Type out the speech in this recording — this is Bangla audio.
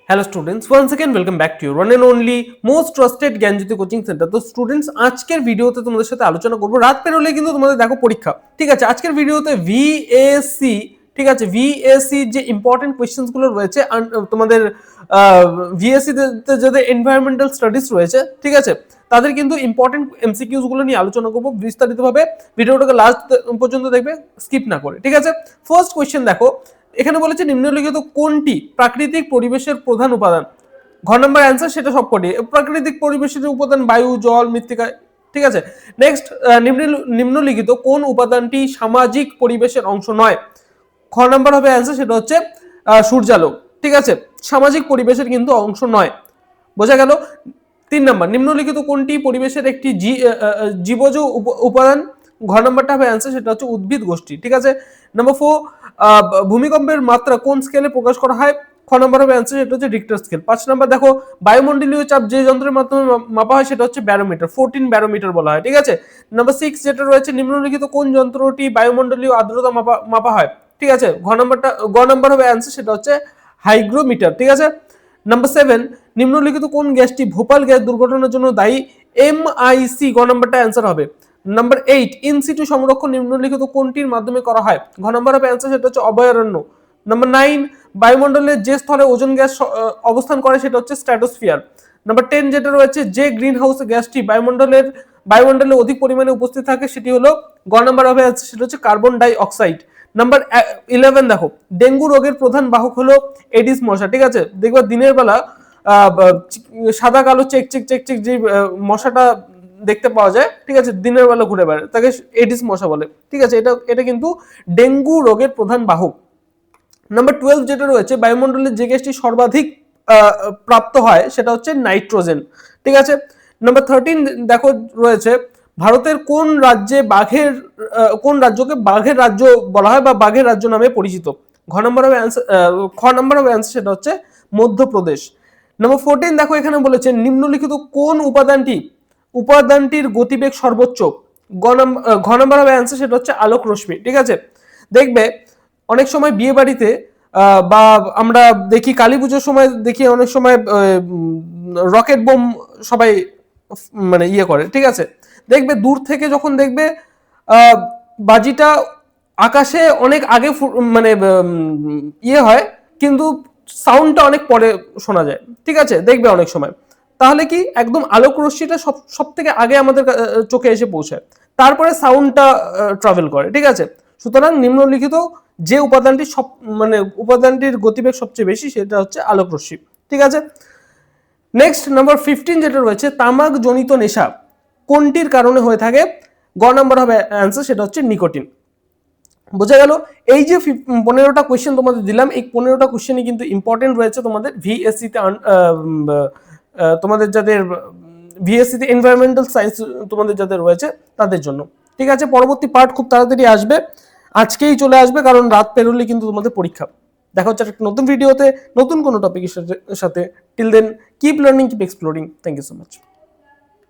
Hello students, once again welcome back to your one and only most trusted Gyanjyoti coaching centre. তো স্টুডেন্টস আজকের ভিডিওতে তোমাদের সাথে আলোচনা করব, রাত পেরোলে কিন্তু তোমাদের দেখো পরীক্ষা, ঠিক আছে। আজকের ভিডিওতে ভিএসসি, ঠিক আছে, ভিএসসি যে ইম্পর্টেন্ট কোয়েশ্চেন্স গুলো রয়েছে তোমাদের ভিএসসি তে যাদের এনভায়রনমেন্টাল স্টাডিজ রয়েছে, ঠিক আছে, তাদের কিন্তু ইম্পর্টেন্ট এমসিকিউজ গুলো নিয়ে আলোচনা করব বিস্তারিতভাবে। ভিডিওটাকে লাস্ট পর্যন্ত দেখবে, স্কিপ না করে, ঠিক আছে। ফার্স্ট কোয়েশ্চেন দেখো, এখানে বলেছে নিম্নলিখিত কোনটি প্রাকৃতিক পরিবেশের প্রধান উপাদান। ঘ নম্বর অ্যান্সার সেটা সবকটি প্রাকৃতিক পরিবেশের উপাদান বায়ু, জল, মৃত্তিকা, ঠিক আছে। নেক্সট, নিম্নলিখিত কোন উপাদানটি সামাজিক পরিবেশের অংশ নয়। খ নম্বর হবে অ্যান্সার, সেটা হচ্ছে সূর্যালোক, ঠিক আছে, সামাজিক পরিবেশের কিন্তু অংশ নয়। বোঝা গেল। 3 নম্বর, নিম্নলিখিত কোনটি পরিবেশের একটি জীবজ উপাদান। ঘ নম্বরটা হবে অ্যান্সার, সেটা হচ্ছে উদ্ভিদ গোষ্ঠী, ঠিক আছে। নাম্বার 4, ভূমিকম্পের মাত্রা কোন স্কেলে প্রকাশ করা হয়। খ নম্বর হবে অ্যান্সার, সেটা হচ্ছে রিক্টার স্কেল। 5 নম্বর দেখো, বায়ুমণ্ডলীয় চাপ যে যন্ত্রের মাধ্যমে মাপা হয় সেটা হচ্ছে ব্যারোমিটার, 14 ব্যারোমিটার বলা হয়, ঠিক আছে। নাম্বার 6 যেটা রয়েছে, নিম্নলিখিত কোন যন্ত্রটি বায়ুমণ্ডলীয় আর্দ্রতা মাপা হয়, ঠিক আছে। গ নম্বর হবে অ্যান্সার, সেটা হচ্ছে হাইগ্রোমিটার, ঠিক আছে। নাম্বার 7, নিম্নলিখিত কোন গ্যাসটি ভোপাল গ্যাস দুর্ঘটনার জন্য দায়ী। MIC, গ নম্বরটা অ্যান্সার হবে। নাম্বার 8, ইনসিটু সংরক্ষণ নিম্নলিখিত কোনটির মাধ্যমে করা হয়। ঘ নম্বর হবে অ্যান্সার, সেটা হচ্ছে অভয়ারণ্য। নাম্বার 9, বায়ুমণ্ডলের যে স্তরে ওজোন গ্যাস অবস্থান করে সেটা হচ্ছে স্ট্র্যাটোস্ফিয়ার। নাম্বার 10 যেটা রয়েছে, যে গ্রিন হাউস গ্যাসটি বায়ুমণ্ডলে অধিক পরিমাণে উপস্থিত থাকে সেটি হলো। গ নম্বর হবে অ্যান্সার, সেটা হচ্ছে কার্বন ডাই অক্সাইড। নাম্বার 11 দেখো, ডেঙ্গু রোগের প্রধান বাহক হলো এডিস মশা, ঠিক আছে। দেখবা দিনের বেলা সাদা কালো চেক চেক চেক চেক যে মশাটা দেখতে পাওয়া যায়, ঠিক আছে, দিনের বেলা ঘুরে বেড়ায়, তাকে এডিস মশা বলে, ঠিক আছে। এটা কিন্তু ডেঙ্গু রোগের প্রধান বাহক। নাম্বার 12 যেটা রয়েছে, বায়ুমণ্ডলের যে গ্যাসটি সর্বাধিক প্রাপ্ত হয় সেটা হচ্ছে নাইট্রোজেন, ঠিক আছে। নাম্বার 13 দেখো রয়েছে, ভারতের কোন রাজ্যকে বাঘের রাজ্য বলা হয় বা বাঘের রাজ্য নামে পরিচিত। খ নম্বর হবে অ্যান্সার, সেটা হচ্ছে মধ্যপ্রদেশ। নাম্বার 14 দেখো, এখানে বলেছে নিম্নলিখিত কোন উপাদানটির গতিবেগ সর্বোচ্চ। ঘ নম্বর হবে অ্যান্সার, সেটা হচ্ছে আলোক রশ্মি, ঠিক আছে। দেখবে অনেক সময় বিয়ে বাড়িতে বা আমরা দেখি কালী পুজোর সময় দেখি অনেক সময় রকেট বোম সবাই মানে ইয়ে করে, ঠিক আছে। দেখবে দূর থেকে যখন দেখবে বাজিটা আকাশে অনেক আগে মানে ইয়ে হয়, কিন্তু সাউন্ডটা অনেক পরে শোনা যায়, ঠিক আছে, দেখবে অনেক সময়। তাহলে কি একদম আলোক রশ্মিটা সব থেকে আগে আমাদের চোখে এসে পৌঁছায়, তারপরে সাউন্ডটা ট্রাভেল করে, ঠিক আছে। সুতরাং নিম্নলিখিত যে উপাদানটির গতিবেগ সবচেয়ে বেশি সেটা হচ্ছে আলোক রশ্মি, ঠিক আছে। নেক্সট, নাম্বার 15 যেটা রয়েছে, তামাক জনিত নেশা কোনটির কারণে হয়ে থাকে। গ নম্বর হবে অ্যান্সার, সেটা হচ্ছে নিকোটিন। বোঝা গেল। এই যে 15টা কোয়েশ্চেন তোমাদের দিলাম, এই 15টা কোয়েশ্চেনই কিন্তু ইম্পর্টেন্ট রয়েছে তোমাদের ভিএসসি তে, তোমাদের যাদের ভিএসসি তে এনভায়রনমেন্টাল সায়েন্স তোমাদের যাদের রয়েছে তাদের জন্য, ঠিক আছে। পরবর্তী পার্ট খুব তাড়াতাড়ি আসবে, আজকেই চলে আসবে, কারণ রাত পেরোলে কিন্তু তোমাদের পরীক্ষা। দেখা হচ্ছে একটা নতুন ভিডিওতে নতুন কোনো টপিকের সাথে। Till then, keep learning, keep exploring. Thank you so much.